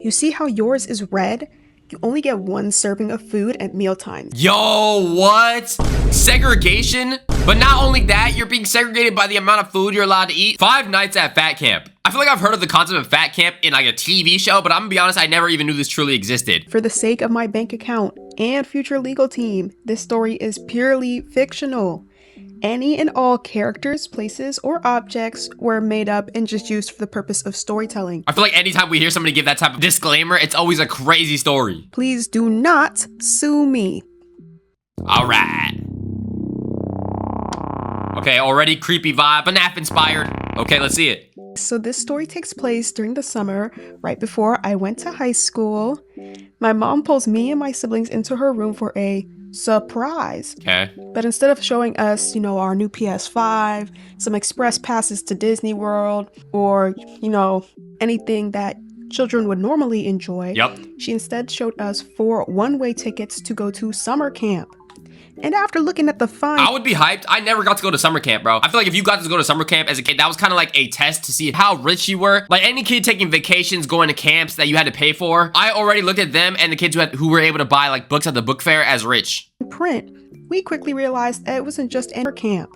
You see how yours is red? You only get one serving of food at mealtimes. Yo, what? Segregation? But not only that, you're being segregated by the amount of food you're allowed to eat. 5 nights at fat camp. I feel like I've heard of the concept of fat camp in like a TV show, but I'm gonna be honest, I never even knew this truly existed. For the sake of my bank account and future legal team, this story is purely fictional. Any and all characters, places, or objects were made up and just used for the purpose of storytelling. I feel like anytime we hear somebody give that type of disclaimer, it's always a crazy story. Please do not sue me. All right. Okay, already creepy vibe, FNAF inspired. Okay, let's see it. So this story takes place during the summer, right before I went to high school. My mom pulls me and my siblings into her room for a surprise. Okay. But instead of showing us, our new PS5, some express passes to Disney World, or, anything that children would normally enjoy, she instead showed us 4 one-way tickets to go to summer camp. And after looking at the fine... I would be hyped. I never got to go to summer camp, bro. I feel like if you got to go to summer camp as a kid, that was kind of like a test to see how rich you were. Like any kid taking vacations, going to camps that you had to pay for, I already looked at them and the kids who were able to buy like books at the book fair as rich. Print, we quickly realized that it wasn't just any camp.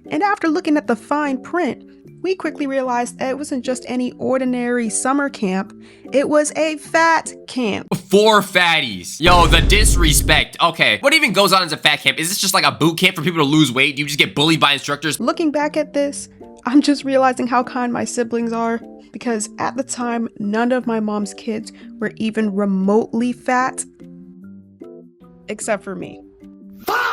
And after looking at the fine print, we quickly realized that it wasn't just any ordinary summer camp, it was a fat camp. 4 fatties. Yo, the disrespect. Okay, what even goes on as a fat camp? Is this just like a boot camp for people to lose weight? You just get bullied by instructors? Looking back at this, I'm just realizing how kind my siblings are, because at the time, none of my mom's kids were even remotely fat, except for me.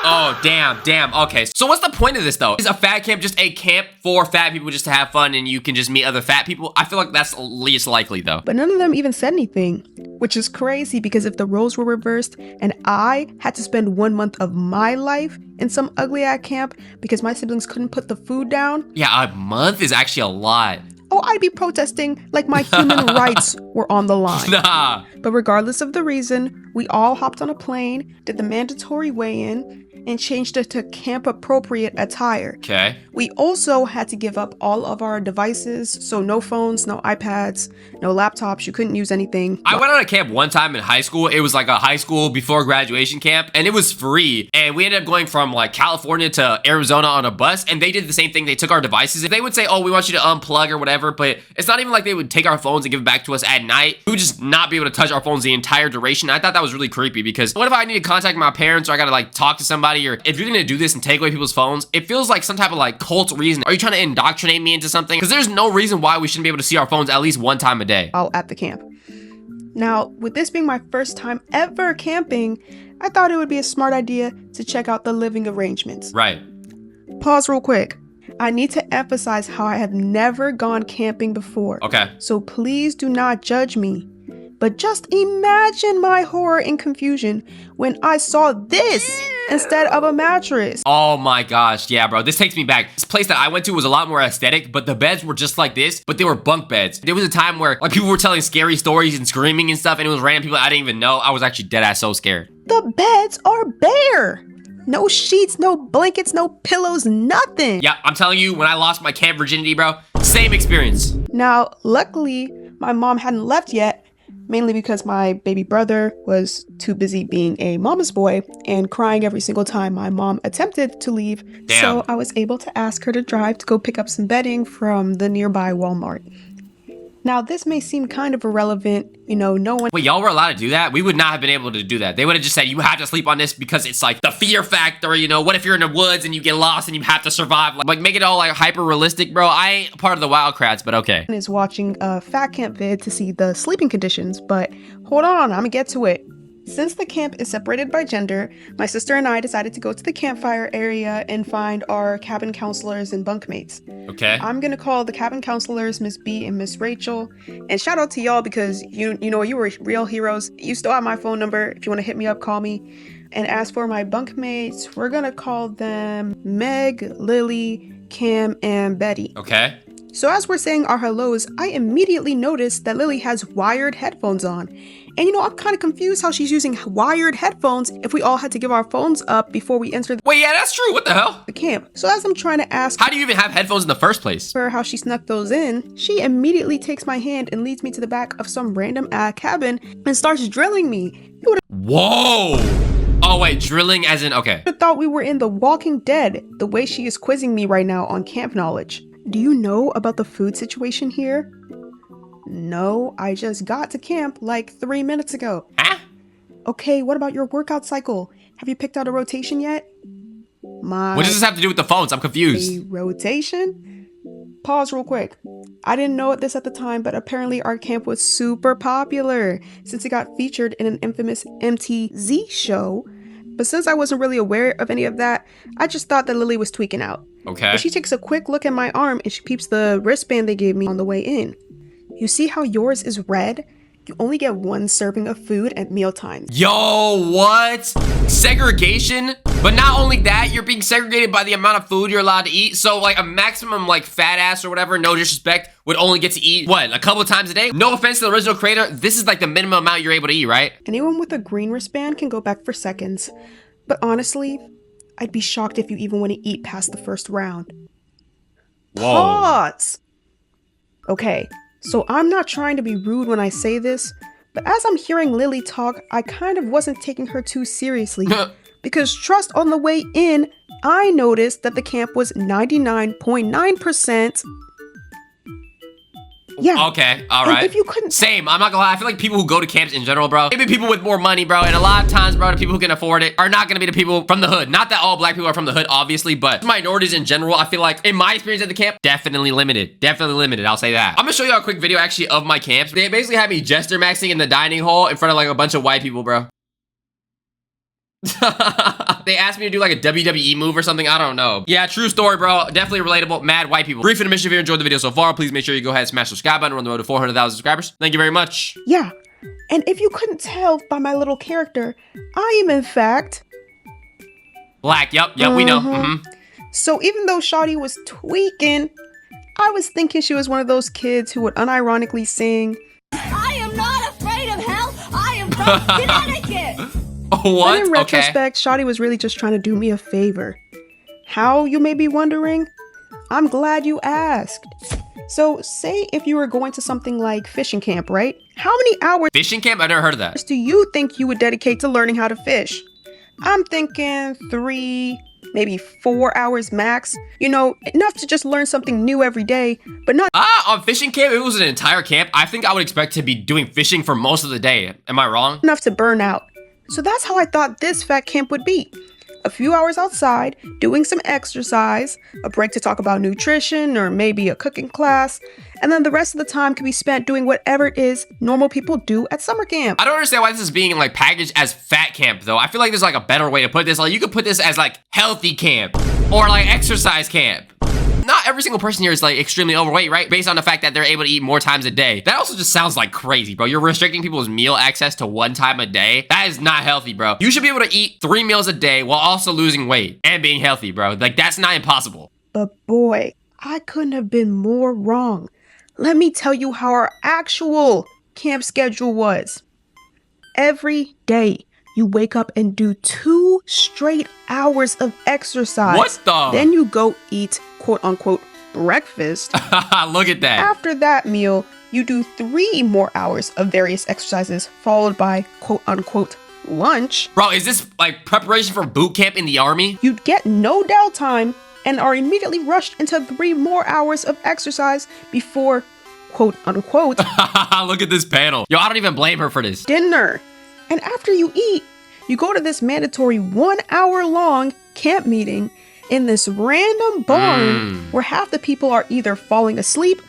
Oh, damn. Okay, so what's the point of this, though? Is a fat camp just a camp for fat people just to have fun and you can just meet other fat people? I feel like that's least likely, though. But none of them even said anything, which is crazy because if the roles were reversed and I had to spend 1 month of my life in some ugly-ass camp because my siblings couldn't put the food down... Yeah, a month is actually a lot. Oh, I'd be protesting like my human rights were on the line. Nah. But regardless of the reason, we all hopped on a plane, did the mandatory weigh-in, and changed it to camp-appropriate attire. Okay. We also had to give up all of our devices, so no phones, no iPads, no laptops, you couldn't use anything. I went on a camp one time in high school. It was like a high school before graduation camp, and it was free. And we ended up going from like California to Arizona on a bus, and they did the same thing. They took our devices. They would say, oh, we want you to unplug or whatever, but it's not even like they would take our phones and give it back to us at night. We would just not be able to touch our phones the entire duration. I thought that was really creepy because what if I need to contact my parents or I gotta like talk to somebody, or if you're gonna do this and take away people's phones, it feels like some type of like cult reason. Are you trying to indoctrinate me into something? Because there's no reason why we shouldn't be able to see our phones at least 1 time a day. While at the camp. Now, with this being my first time ever camping, I thought it would be a smart idea to check out the living arrangements. Right. Pause real quick. I need to emphasize how I have never gone camping before. Okay. So please do not judge me. But just imagine my horror and confusion when I saw this instead of a mattress. Oh my gosh, yeah, bro. This takes me back. This place that I went to was a lot more aesthetic, but the beds were just like this, but they were bunk beds. There was a time where like people were telling scary stories and screaming and stuff, and it was random people I didn't even know. I was actually dead ass so scared. The beds are bare. No sheets, no blankets, no pillows, nothing. Yeah, I'm telling you, when I lost my camp virginity, bro, same experience. Now, luckily, my mom hadn't left yet, mainly because my baby brother was too busy being a mama's boy and crying every single time my mom attempted to leave. Damn. So I was able to ask her to drive to go pick up some bedding from the nearby Walmart. Now, this may seem kind of irrelevant, no one... Wait, y'all were allowed to do that? We would not have been able to do that. They would have just said, you have to sleep on this because it's like the fear factor, what if you're in the woods and you get lost and you have to survive? Like make it all like hyper realistic, bro. I ain't part of the wild crowds, but okay. ...is watching a fat camp vid to see the sleeping conditions, but hold on, I'm gonna get to it. Since the camp is separated by gender, my sister and I decided to go to the campfire area and find our cabin counselors and bunkmates. Okay. I'm gonna call the cabin counselors Miss B and Miss Rachel. And shout out to y'all because you were real heroes. You still have my phone number. If you want to hit me up, call me. And as for my bunkmates, we're gonna call them Meg, Lily, Cam, and Betty. Okay. So as we're saying our hellos, I immediately noticed that Lily has wired headphones on. And I'm kind of confused how she's using wired headphones if we all had to give our phones up before we enter Wait, yeah, that's true. What the hell? the camp. So as I'm trying to ask How do you even have headphones in the first place? her how she snuck those in, she immediately takes my hand and leads me to the back of some random cabin and starts drilling me. You would Whoa. Oh, wait, drilling as in, okay. have thought we were in The Walking Dead, the way she is quizzing me right now on camp knowledge. Do you know about the food situation here? No, I just got to camp like 3 minutes ago. Huh? Okay, what about your workout cycle? Have you picked out a rotation yet? What does this have to do with the phones? I'm confused. A rotation? Pause real quick. I didn't know this at the time, but apparently our camp was super popular since it got featured in an infamous MTZ show. But since I wasn't really aware of any of that, I just thought that Lily was tweaking out. Okay. But she takes a quick look at my arm and she peeps the wristband they gave me on the way in. You see how yours is red? You only get 1 serving of food at mealtime. Yo, what? Segregation? But not only that, you're being segregated by the amount of food you're allowed to eat. So like a maximum like fat ass or whatever, no disrespect, would only get to eat, what, a couple of times a day? No offense to the original creator, this is like the minimum amount you're able to eat, right? Anyone with a green wristband can go back for seconds. But honestly, I'd be shocked if you even want to eat past the first round. Whoa. Pause! Okay, so I'm not trying to be rude when I say this, but as I'm hearing Lily talk, I kind of wasn't taking her too seriously. Because trust on the way in, I noticed that the camp was 99.9%. Yeah. Okay, alright. And if you couldn't... Same, I'm not gonna lie, I feel like people who go to camps in general, bro, maybe people with more money, bro, and a lot of times, bro, the people who can afford it are not gonna be the people from the hood. Not that all black people are from the hood, obviously, but minorities in general, I feel like, in my experience at the camp, definitely limited. Definitely limited, I'll say that. I'm gonna show you a quick video, actually, of my camps. They basically had me jester maxing in the dining hall in front of, like, a bunch of white people, bro. They asked me to do like a WWE move or something. I don't know. Yeah, true story, bro. Definitely relatable. Mad white people. Brief intermission. If you enjoyed the video so far, please make sure you go ahead and smash the subscribe button. We're on the road to 400,000 subscribers. Thank you very much. Yeah. And if you couldn't tell by my little character, I am in fact... Black. Yep, we know. So even though Shawty was tweaking, I was thinking she was one of those kids who would unironically sing, I am not afraid of hell. I am from Connecticut. What? But in retrospect, Shawty was really just trying to do me a favor. How, you may be wondering? I'm glad you asked. So, say if you were going to something like fishing camp, right? How many hours Fishing camp? I never heard of that. do you think you would dedicate to learning how to fish? I'm thinking 3, maybe 4 hours max. You know, enough to just learn something new every day, but not On fishing camp, if it was an entire camp, I think I would expect to be doing fishing for most of the day. Am I wrong? enough to burn out. So that's how I thought this fat camp would be. A few hours outside, doing some exercise, a break to talk about nutrition or maybe a cooking class, and then the rest of the time can be spent doing whatever it is normal people do at summer camp. I don't understand why this is being like packaged as fat camp though. I feel like there's like a better way to put this. Like you could put this as like healthy camp or like exercise camp. Not every single person here is like extremely overweight, right? Based on the fact that they're able to eat more times a day. That also just sounds like crazy, bro. You're restricting people's meal access to 1 time a day. That is not healthy, bro. You should be able to eat 3 meals a day while also losing weight and being healthy, bro. Like that's not impossible. But boy, I couldn't have been more wrong. Let me tell you how our actual camp schedule was. Every day, you wake up and do 2 straight hours of exercise. What the? Then you go eat, quote unquote, breakfast. Look at that. After that meal, you do 3 more hours of various exercises, followed by, quote unquote, lunch. Bro, is this like preparation for boot camp in the army? You'd get no downtime and are immediately rushed into 3 more hours of exercise before, quote unquote, Look at this panel. Yo, I don't even blame her for this. dinner. And after you eat, you go to this mandatory 1 hour long camp meeting in this random barn where half the people are either falling asleep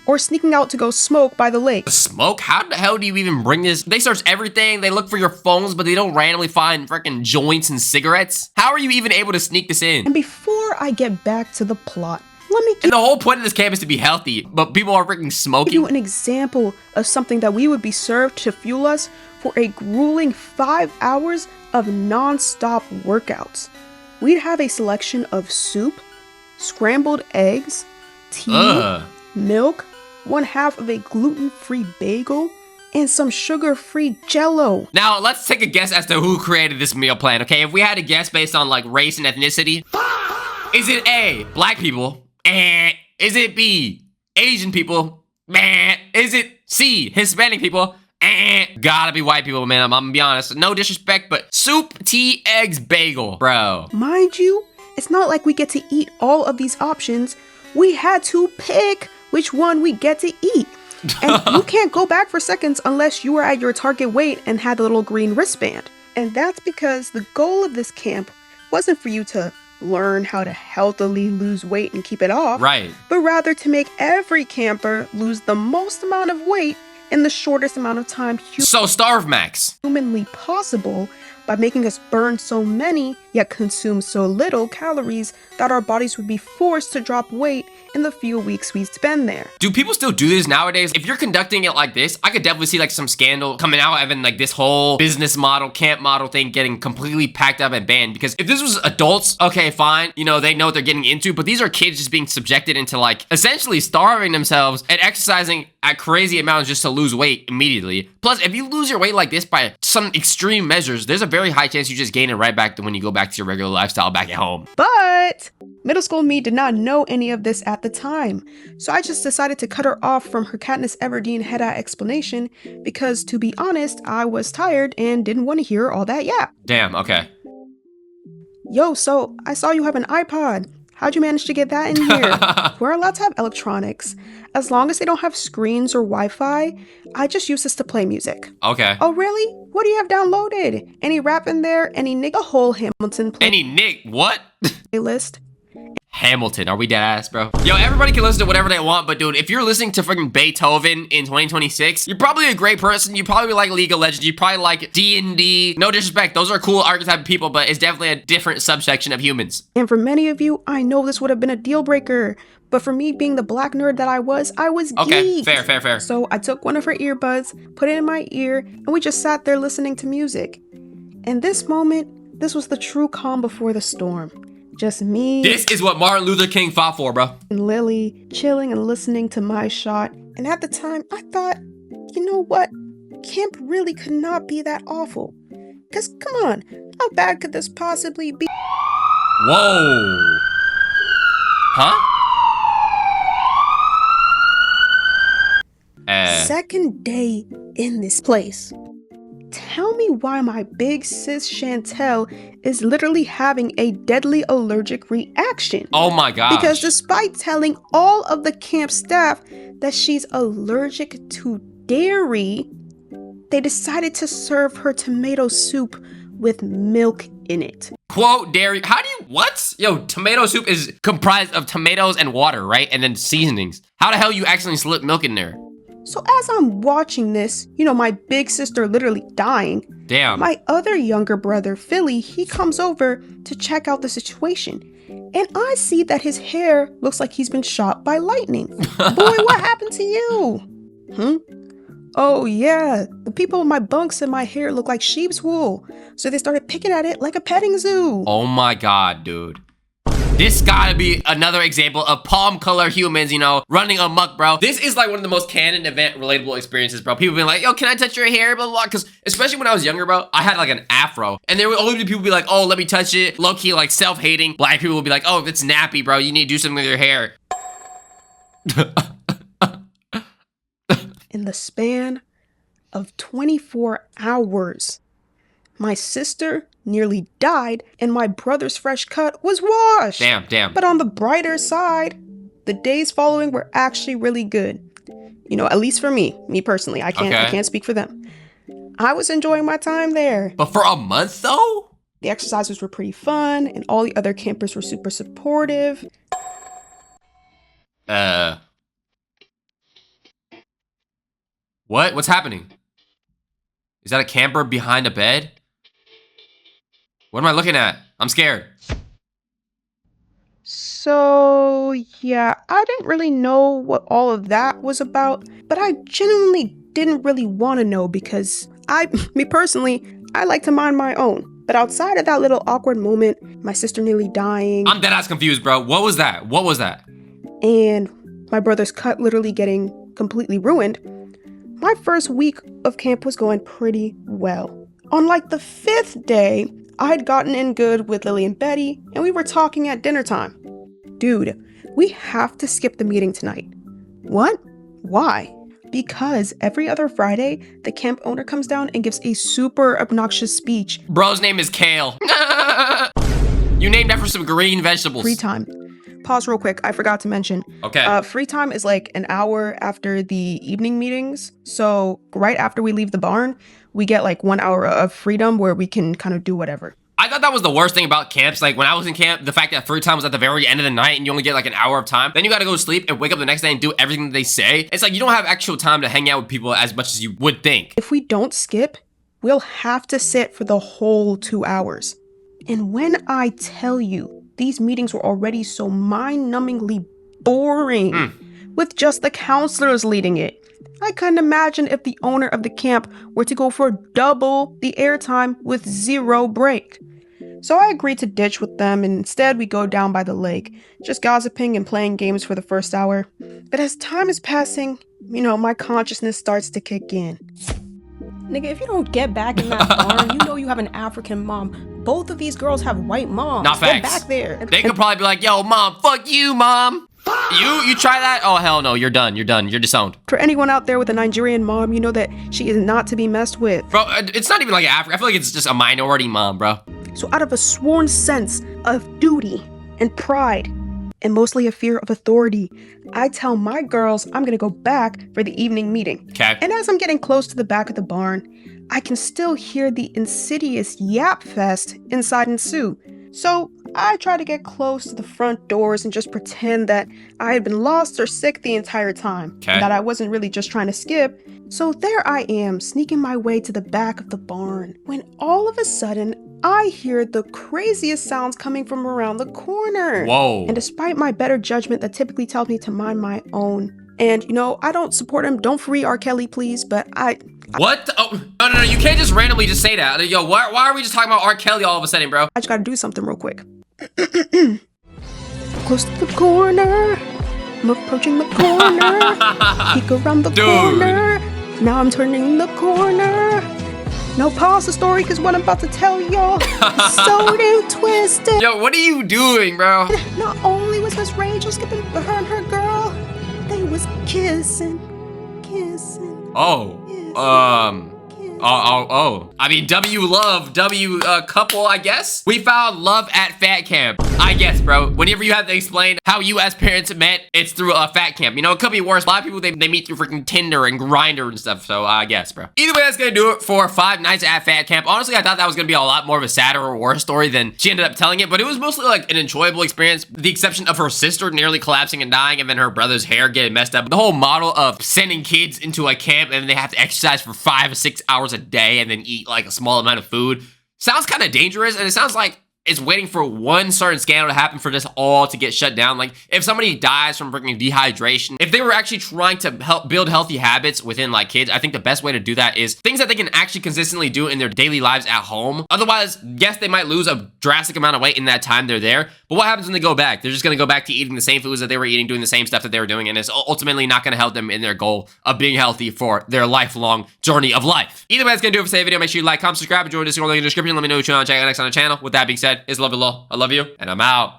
or sneaking out to go smoke by the lake. Smoke? How the hell do you even bring this? They search everything. They look for your phones, but they don't randomly find freaking joints and cigarettes. How are you even able to sneak this in? And before I get back to the plot, let me And give the whole point of this camp is to be healthy, but people are freaking you smoking. an example of something that we would be served to fuel us for a grueling 5 hours of non-stop workouts. We'd have a selection of soup, scrambled eggs, tea, milk, 1/2 of a gluten-free bagel, and some sugar-free Jell-O. Now, let's take a guess as to who created this meal plan, okay? If we had to guess based on, like, race and ethnicity, is it A, black people? Is it B, Asian people? Is it C, Hispanic people? Gotta be white people, man. I'm gonna be honest. No disrespect, but soup, tea, eggs, bagel, bro. Mind you, it's not like we get to eat all of these options. We had to pick which one we get to eat. And you can't go back for seconds unless you were at your target weight and had the little green wristband. And that's because the goal of this camp wasn't for you to learn how to healthily lose weight and keep it off. Right. But rather to make every camper lose the most amount of weight in the shortest amount of time So starve max. humanly possible by making us burn so many yet consume so little calories that our bodies would be forced to drop weight in the few weeks we spend there. Do people still do this nowadays? If you're conducting it like this, I could definitely see like some scandal coming out, having like this whole business model, camp model thing getting completely packed up and banned. Because if this was adults, okay, fine, you know, they know what they're getting into, but these are kids just being subjected into like essentially starving themselves and exercising at crazy amounts just to lose weight immediately. Plus, if you lose your weight like this by some extreme measures, there's a very high chance you just gain it right back to when you go back to your regular lifestyle back at home. But middle school me did not know any of this at the time, so I just decided to cut her off from her Katniss Everdeen head-eye explanation because, to be honest, I was tired and didn't want to hear all that yap. Damn, okay. Yo, so I saw you have an iPod. How'd you manage to get that in here? We're allowed to have electronics. As long as they don't have screens or Wi-Fi, I just use this to play music. Okay. Oh, really? What do you have downloaded? Any rap in there? Any Nick? A whole Hamilton Any Nick, what? playlist? Hamilton, are we dead ass, bro? Yo, everybody can listen to whatever they want, but dude, if you're listening to freaking Beethoven in 2026, you're probably a great person. You probably like League of Legends. You probably like D&D. No disrespect, those are cool archetype people, but it's definitely a different subsection of humans. And for many of you, I know this would have been a deal breaker. But for me, being the black nerd that I was Okay, geeked. fair. So I took one of her earbuds, put it in my ear, and we just sat there listening to music. And this moment, this was the true calm before the storm. Just me This is what Martin Luther King fought for, bro. and Lily chilling and listening to my shot. And at the time, I thought, you know what? Camp really could not be that awful. Because come on, how bad could this possibly be? Whoa. Huh? Second day in this place. Tell me why my big sis Chantel is literally having a deadly allergic reaction. Oh my gosh. Because despite telling all of the camp staff that she's allergic to dairy, they decided to serve her tomato soup with milk in it. Quote, dairy. How do you, what? Yo, tomato soup is comprised of tomatoes and water, right? And then seasonings. How the hell you accidentally slip milk in there? So as I'm watching this, you know, my big sister literally dying, Damn. my other younger brother, Philly, he comes over to check out the situation. And I see that his hair looks like he's been shot by lightning. Boy, what happened to you? Oh yeah, the people in my bunk said my hair looked like sheep's wool. So they started picking at it like a petting zoo. Oh my god, dude. This gotta be another example of palm color humans, you know, running amok, bro. This is like one of the most canon event relatable experiences, bro. People being like, yo, can I touch your hair? Blah, blah, blah. Because especially when I was younger, bro, I had like an afro. And there would always be people be like, oh, let me touch it. Low key, like self-hating. Black people would be like, oh, it's nappy, bro. You need to do something with your hair. In the span of 24 hours, my sister nearly died and my brother's fresh cut was washed. Damn. But on the brighter side, the days following were actually really good. You know, at least for me personally. I can't speak for them. I was enjoying my time there. But for a month though? The exercises were pretty fun and all the other campers were super supportive. What? What's happening? Is that a camper behind a bed? What am I looking at? I'm scared. So, yeah, I didn't really know what all of that was about, but I genuinely didn't really want to know because me personally, I like to mind my own. But outside of that little awkward moment, my sister nearly dying. I'm dead ass confused, bro. What was that? And my brother's cut literally getting completely ruined, my first week of camp was going pretty well. On like the 5th day, I had gotten in good with Lily and Betty, and we were talking at dinner time. Dude, we have to skip the meeting tonight. What? Why? Because every other Friday, the camp owner comes down and gives a super obnoxious speech. Bro's name is Kale. You named after some green vegetables. Free time. Pause real quick. I forgot to mention. Okay. Free time is like an hour after the evening meetings. So right after we leave the barn, we get like 1 hour of freedom where we can kind of do whatever. I thought that was the worst thing about camps. Like when I was in camp, the fact that free time was at the very end of the night and you only get like an hour of time. Then you got to go to sleep and wake up the next day and do everything that they say. It's like you don't have actual time to hang out with people as much as you would think. If we don't skip, we'll have to sit for the whole 2 hours. And when I tell you, these meetings were already so mind-numbingly boring, with just the counselors leading it. I couldn't imagine if the owner of the camp were to go for double the airtime with 0 break. So I agreed to ditch with them, and instead we go down by the lake, just gossiping and playing games for the first hour. But as time is passing, my consciousness starts to kick in. Nigga, if you don't get back in that barn, you know you have an African mom. Both of these girls have white moms. Not facts. Get back there. They could probably be like, yo, mom, fuck you, mom. You try that? Oh, hell no, you're done. You're disowned. For anyone out there with a Nigerian mom, you know that she is not to be messed with. Bro, it's not even like Africa. I feel like it's just a minority mom, bro. So out of a sworn sense of duty and pride, and mostly a fear of authority, I tell my girls I'm gonna go back for the evening meeting. Okay. And as I'm getting close to the back of the barn, I can still hear the insidious yap fest inside ensue. So I try to get close to the front doors and just pretend that I had been lost or sick the entire time. Okay. And that I wasn't really just trying to skip. So there I am, sneaking my way to the back of the barn, when all of a sudden, I hear the craziest sounds coming from around the corner. Whoa. And despite my better judgment that typically tells me to mind my own, and I don't support him, don't free R. Kelly, please, but What? Oh, no, you can't just randomly just say that. Yo, why are we just talking about R. Kelly all of a sudden, bro? I just gotta do something real quick. Close to the corner, I'm approaching the corner, peek around the corner, now I'm turning the corner. No, pause the story, cause what I'm about to tell y'all is so damn twisted. Yo, what are you doing, bro? Not only was Miss Rachel skipping her and her girl, they was kissing. I mean, W couple, I guess. We found love at fat camp. I guess, bro. Whenever you have to explain how you as parents met, it's through a fat camp. It could be worse. A lot of people, they meet through freaking Tinder and Grindr and stuff. So I guess, bro. Either way, that's gonna do it for 5 nights at fat camp. Honestly, I thought that was gonna be a lot more of a sadder or worse story than she ended up telling it. But it was mostly like an enjoyable experience. With the exception of her sister nearly collapsing and dying, and then her brother's hair getting messed up. The whole model of sending kids into a camp and they have to exercise for 5 or 6 hours a day and then eat like a small amount of food sounds kind of dangerous, and it sounds like it's waiting for one certain scandal to happen for this all to get shut down. Like, if somebody dies from freaking dehydration, if they were actually trying to help build healthy habits within, like, kids, I think the best way to do that is things that they can actually consistently do in their daily lives at home. Otherwise, yes, they might lose a drastic amount of weight in that time they're there, but what happens when they go back? They're just gonna go back to eating the same foods that they were eating, doing the same stuff that they were doing, and it's ultimately not gonna help them in their goal of being healthy for their lifelong journey of life. Either way, that's gonna do it for today's video. Make sure you like, comment, subscribe, and join the Discord link in the description. Let me know what you want to check out next on the channel. With that being said, it's love you, lol. I love you, and I'm out.